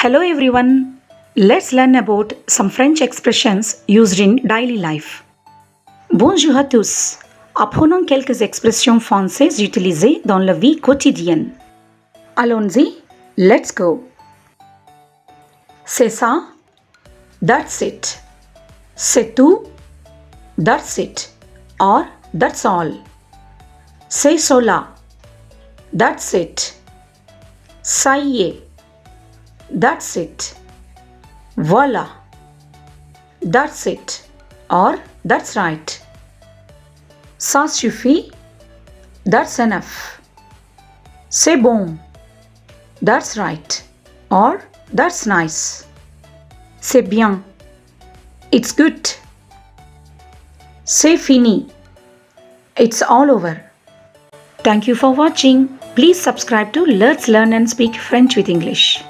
Hello everyone. Let's learn about some French expressions used in daily life. Bonjour à tous. Apprenons quelques expressions françaises utilisées dans la vie quotidienne. Allons-y. Let's go. C'est ça. That's it. C'est tout. That's it. Or that's all. C'est cela. That's it. Ça y est. That's it. Voila. That's it. Or that's right. Ça suffit. That's enough. C'est bon. That's right. Or that's nice. C'est bien. It's good. C'est fini. It's all over. Thank you for watching. Please subscribe to Let's Learn and Speak French with English.